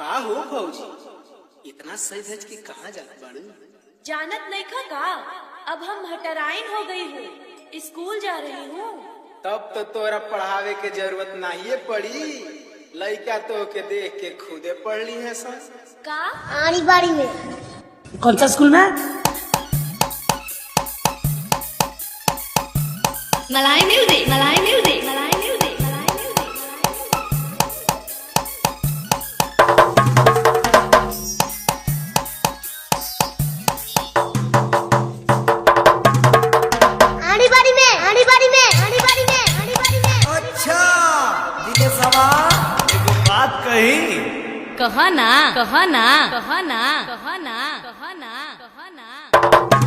का हो भौजी, इतना सज धज के कहाँ जात बाड़ू? जानत नहीं खा का, अब हम हटराइन हो गई हूँ, स्कूल जा रही हूँ। तब तो तोरा पढ़ावे के जरूरत नहीं पड़ी, लड़का तो के देख के खुदे पढ़ ली है सब। का आड़ी बाड़ी में कौन सा स्कूल में? मलाई म्यूजिक, मलाई म्यूजिक, मलाई म्यूजिक, मलाई म्यूजिक। आड़ी बाड़ी में, आड़ी बाड़ी में, आड़ी बाड़ी में, आड़ी बाड़ी में। अच्छा दिनेशवा, एगो बात कही। कहा ना, कहा ना, कहा ना, कहा ना, कहा ना, कहा ना।